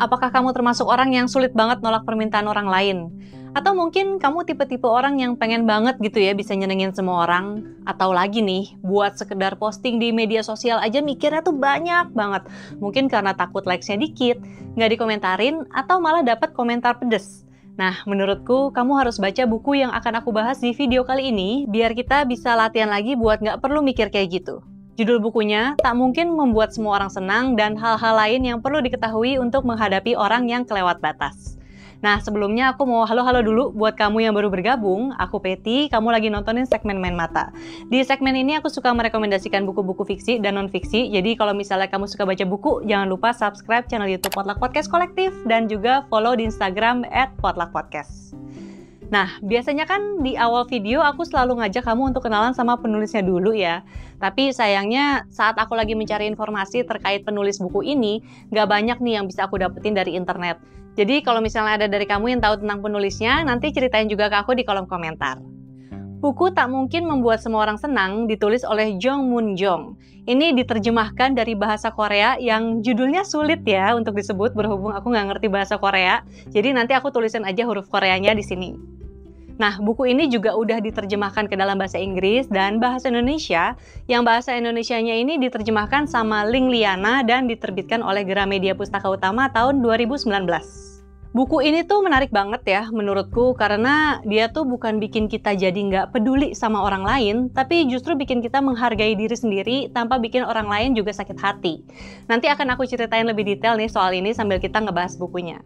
Apakah kamu termasuk orang yang sulit banget nolak permintaan orang lain? Atau mungkin kamu tipe-tipe orang yang pengen banget gitu ya bisa nyenengin semua orang? Atau lagi nih, buat sekedar posting di media sosial aja mikirnya tuh banyak banget. Mungkin karena takut likes-nya dikit, nggak dikomentarin, atau malah dapat komentar pedes. Nah, menurutku kamu harus baca buku yang akan aku bahas di video kali ini, biar kita bisa latihan lagi buat nggak perlu mikir kayak gitu. Judul bukunya, Tak Mungkin Membuat Semua Orang Senang dan Hal-Hal Lain Yang Perlu Diketahui Untuk Menghadapi Orang Yang Kelewat Batas. Nah, sebelumnya aku mau halo-halo dulu buat kamu yang baru bergabung. Aku Peti, kamu lagi nontonin segmen Main Mata. Di segmen ini aku suka merekomendasikan buku-buku fiksi dan non-fiksi. Jadi kalau misalnya kamu suka baca buku, jangan lupa subscribe channel YouTube Potluck Podcast Kolektif dan juga follow di Instagram @potluckpodcast. Nah, biasanya kan di awal video aku selalu ngajak kamu untuk kenalan sama penulisnya dulu ya. Tapi sayangnya saat aku lagi mencari informasi terkait penulis buku ini, nggak banyak nih yang bisa aku dapetin dari internet. Jadi kalau misalnya ada dari kamu yang tahu tentang penulisnya, nanti ceritain juga ke aku di kolom komentar. Buku Tak Mungkin Membuat Semua Orang Senang ditulis oleh Jong Moon Jong. Ini diterjemahkan dari bahasa Korea yang judulnya sulit ya untuk disebut berhubung aku nggak ngerti bahasa Korea. Jadi nanti aku tulisin aja huruf Koreanya di sini. Nah, buku ini juga udah diterjemahkan ke dalam bahasa Inggris dan bahasa Indonesia, yang bahasa Indonesianya ini diterjemahkan sama Ling Liana dan diterbitkan oleh Gramedia Pustaka Utama tahun 2019. Buku ini tuh menarik banget ya menurutku karena dia tuh bukan bikin kita jadi nggak peduli sama orang lain, tapi justru bikin kita menghargai diri sendiri tanpa bikin orang lain juga sakit hati. Nanti akan aku ceritain lebih detail nih soal ini sambil kita ngebahas bukunya.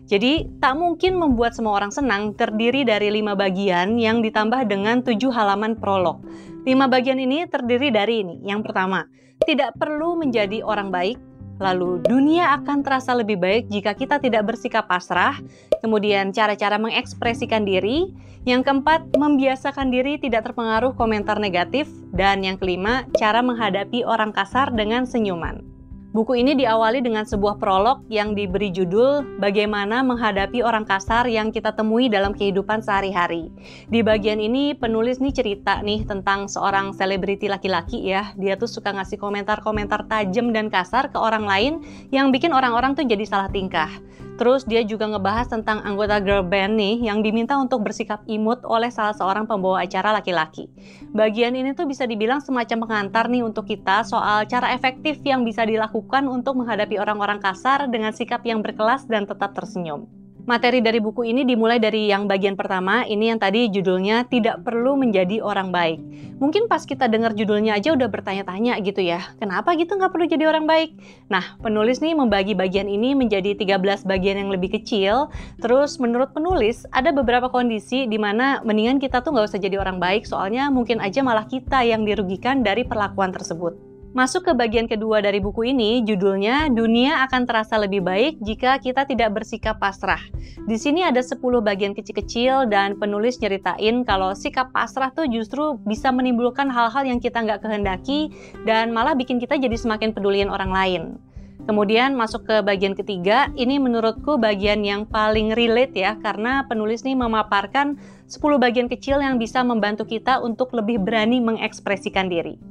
Jadi, Tak Mungkin Membuat Semua Orang Senang terdiri dari 5 bagian yang ditambah dengan 7 halaman prolog. 5 bagian ini terdiri dari ini. Yang pertama, tidak perlu menjadi orang baik. Lalu, dunia akan terasa lebih baik jika kita tidak bersikap pasrah. Kemudian, cara-cara mengekspresikan diri. Yang keempat, membiasakan diri tidak terpengaruh komentar negatif. Dan yang kelima, cara menghadapi orang kasar dengan senyuman. Buku ini diawali dengan sebuah prolog yang diberi judul Bagaimana Menghadapi Orang Kasar yang Kita Temui Dalam Kehidupan Sehari-hari. Di bagian ini penulis nih cerita nih tentang seorang selebriti laki-laki ya. Dia tuh suka ngasih komentar-komentar tajam dan kasar ke orang lain yang bikin orang-orang tuh jadi salah tingkah. Terus dia juga ngebahas tentang anggota girl band nih yang diminta untuk bersikap imut oleh salah seorang pembawa acara laki-laki. Bagian ini tuh bisa dibilang semacam pengantar nih untuk kita soal cara efektif yang bisa dilakukan untuk menghadapi orang-orang kasar dengan sikap yang berkelas dan tetap tersenyum. Materi dari buku ini dimulai dari yang bagian pertama, ini yang tadi judulnya Tidak Perlu Menjadi Orang Baik. Mungkin pas kita dengar judulnya aja udah bertanya-tanya gitu ya, kenapa gitu nggak perlu jadi orang baik? Nah, penulis nih membagi bagian ini menjadi 13 bagian yang lebih kecil, terus menurut penulis ada beberapa kondisi di mana mendingan kita tuh nggak usah jadi orang baik, soalnya mungkin aja malah kita yang dirugikan dari perlakuan tersebut. Masuk ke bagian kedua dari buku ini, judulnya Dunia Akan Terasa Lebih Baik Jika Kita Tidak Bersikap Pasrah. Di sini ada 10 bagian kecil-kecil dan penulis nyeritain kalau sikap pasrah tuh justru bisa menimbulkan hal-hal yang kita nggak kehendaki dan malah bikin kita jadi semakin peduliin orang lain. Kemudian masuk ke bagian ketiga, ini menurutku bagian yang paling relate ya, karena penulis nih memaparkan 10 bagian kecil yang bisa membantu kita untuk lebih berani mengekspresikan diri.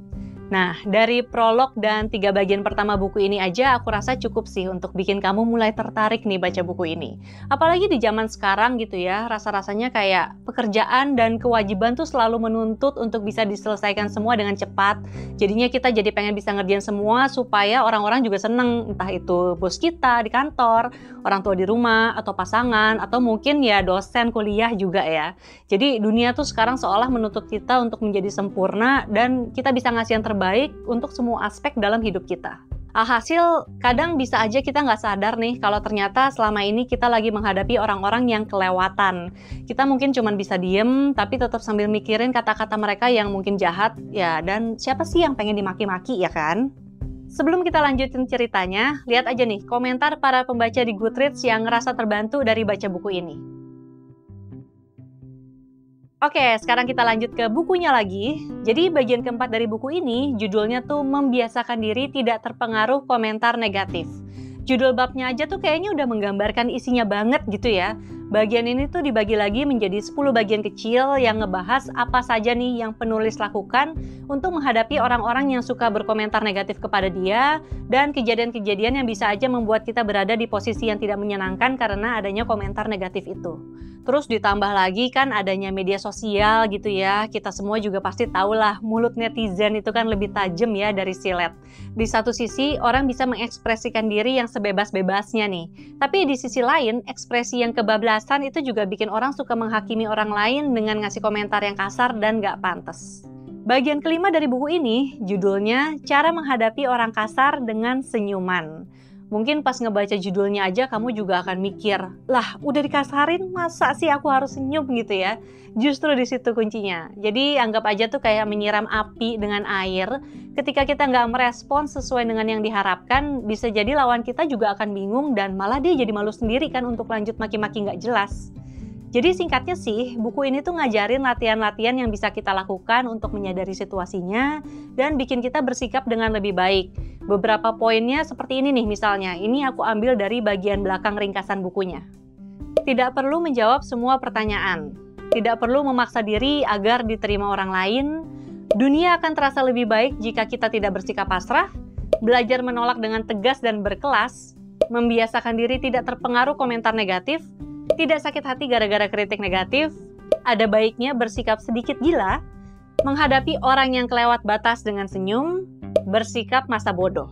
Nah, dari prolog dan 3 bagian pertama buku ini aja aku rasa cukup sih untuk bikin kamu mulai tertarik nih baca buku ini. Apalagi di zaman sekarang gitu ya, rasa-rasanya kayak pekerjaan dan kewajiban tuh selalu menuntut untuk bisa diselesaikan semua dengan cepat. Jadinya kita jadi pengen bisa ngerjain semua supaya orang-orang juga seneng, entah itu bos kita di kantor, orang tua di rumah, atau pasangan, atau mungkin ya dosen kuliah juga ya. Jadi dunia tuh sekarang seolah menuntut kita untuk menjadi sempurna dan kita bisa ngasih yang terbaik untuk semua aspek dalam hidup kita. Alhasil, kadang bisa aja kita nggak sadar nih kalau ternyata selama ini kita lagi menghadapi orang-orang yang kelewatan. Kita mungkin cuma bisa diem, tapi tetap sambil mikirin kata-kata mereka yang mungkin jahat, ya dan siapa sih yang pengen dimaki-maki ya kan? Sebelum kita lanjutin ceritanya, lihat aja nih komentar para pembaca di Goodreads yang ngerasa terbantu dari baca buku ini. Oke, sekarang kita lanjut ke bukunya lagi. Jadi bagian keempat dari buku ini, judulnya tuh Membiasakan Diri Tidak Terpengaruh Komentar Negatif. Judul babnya aja tuh kayaknya udah menggambarkan isinya banget gitu ya. Bagian ini tuh dibagi lagi menjadi 10 bagian kecil yang ngebahas apa saja nih yang penulis lakukan untuk menghadapi orang-orang yang suka berkomentar negatif kepada dia dan kejadian-kejadian yang bisa aja membuat kita berada di posisi yang tidak menyenangkan karena adanya komentar negatif itu. Terus ditambah lagi kan adanya media sosial gitu ya, kita semua juga pasti tahu lah mulut netizen itu kan lebih tajam ya dari silet. Di satu sisi orang bisa mengekspresikan diri yang sebebas-bebasnya nih, tapi di sisi lain ekspresi yang kebablasan itu juga bikin orang suka menghakimi orang lain dengan ngasih komentar yang kasar dan gak pantas. Bagian kelima dari buku ini judulnya Cara Menghadapi Orang Kasar dengan Senyuman. Mungkin pas ngebaca judulnya aja kamu juga akan mikir, lah udah dikasarin masa sih aku harus senyum gitu ya. Justru di situ kuncinya. Jadi anggap aja tuh kayak menyiram api dengan air. Ketika kita nggak merespon sesuai dengan yang diharapkan, bisa jadi lawan kita juga akan bingung dan malah dia jadi malu sendiri kan untuk lanjut maki-maki nggak jelas. Jadi singkatnya sih, buku ini tuh ngajarin latihan-latihan yang bisa kita lakukan untuk menyadari situasinya dan bikin kita bersikap dengan lebih baik. Beberapa poinnya seperti ini nih misalnya, ini aku ambil dari bagian belakang ringkasan bukunya. Tidak perlu menjawab semua pertanyaan, tidak perlu memaksa diri agar diterima orang lain, dunia akan terasa lebih baik jika kita tidak bersikap pasrah, belajar menolak dengan tegas dan berkelas, membiasakan diri tidak terpengaruh komentar negatif, tidak sakit hati gara-gara kritik negatif, ada baiknya bersikap sedikit gila, menghadapi orang yang kelewat batas dengan senyum, bersikap masa bodoh.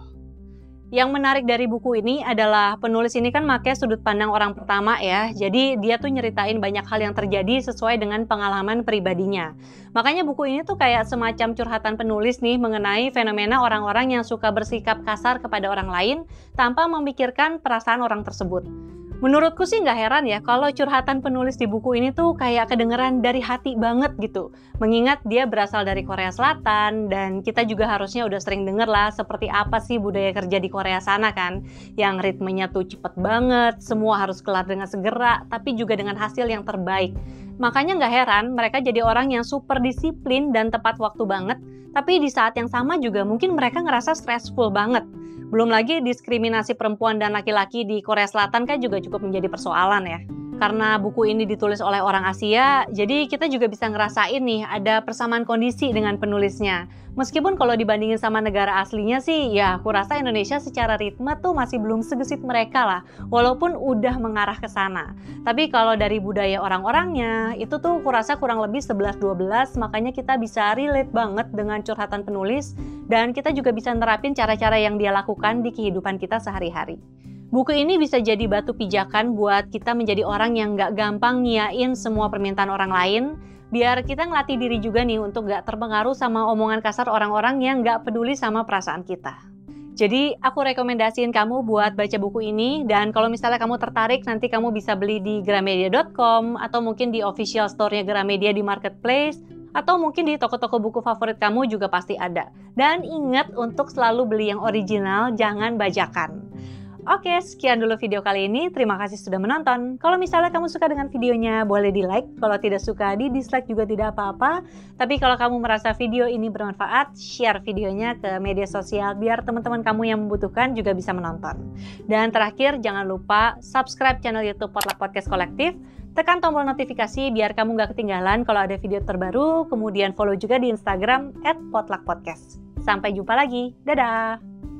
Yang menarik dari buku ini adalah penulis ini kan pakai sudut pandang orang pertama ya, jadi dia tuh nyeritain banyak hal yang terjadi sesuai dengan pengalaman pribadinya. Makanya buku ini tuh kayak semacam curhatan penulis nih mengenai fenomena orang-orang yang suka bersikap kasar kepada orang lain tanpa memikirkan perasaan orang tersebut. Menurutku sih nggak heran ya kalau curhatan penulis di buku ini tuh kayak kedengeran dari hati banget gitu. Mengingat dia berasal dari Korea Selatan dan kita juga harusnya udah sering denger lah seperti apa sih budaya kerja di Korea sana kan. Yang ritmenya tuh cepet banget, semua harus kelar dengan segera, tapi juga dengan hasil yang terbaik. Makanya nggak heran mereka jadi orang yang super disiplin dan tepat waktu banget, tapi di saat yang sama juga mungkin mereka ngerasa stressful banget. Belum lagi diskriminasi perempuan dan laki-laki di Korea Selatan kan juga cukup menjadi persoalan ya. Karena buku ini ditulis oleh orang Asia, jadi kita juga bisa ngerasain nih ada persamaan kondisi dengan penulisnya. Meskipun kalau dibandingin sama negara aslinya sih, ya aku rasa Indonesia secara ritme tuh masih belum segesit mereka lah, walaupun udah mengarah ke sana. Tapi kalau dari budaya orang-orangnya, itu tuh aku rasa kurang lebih 11-12, makanya kita bisa relate banget dengan curhatan penulis, dan kita juga bisa nerapin cara-cara yang dia lakukan di kehidupan kita sehari-hari. Buku ini bisa jadi batu pijakan buat kita menjadi orang yang gak gampang ngiyain semua permintaan orang lain, biar kita ngelatih diri juga nih untuk gak terpengaruh sama omongan kasar orang-orang yang gak peduli sama perasaan kita. Jadi aku rekomendasiin kamu buat baca buku ini, dan kalau misalnya kamu tertarik nanti kamu bisa beli di gramedia.com atau mungkin di official store-nya Gramedia di Marketplace, atau mungkin di toko-toko buku favorit kamu juga pasti ada. Dan ingat untuk selalu beli yang original, jangan bajakan. Oke, sekian dulu video kali ini. Terima kasih sudah menonton. Kalau misalnya kamu suka dengan videonya, boleh di-like. Kalau tidak suka, di-dislike juga tidak apa-apa. Tapi kalau kamu merasa video ini bermanfaat, share videonya ke media sosial biar teman-teman kamu yang membutuhkan juga bisa menonton. Dan terakhir, jangan lupa subscribe channel YouTube Potluck Podcast Kolektif. Tekan tombol notifikasi biar kamu gak ketinggalan kalau ada video terbaru. Kemudian follow juga di Instagram @potluckpodcast. Sampai jumpa lagi. Dadah!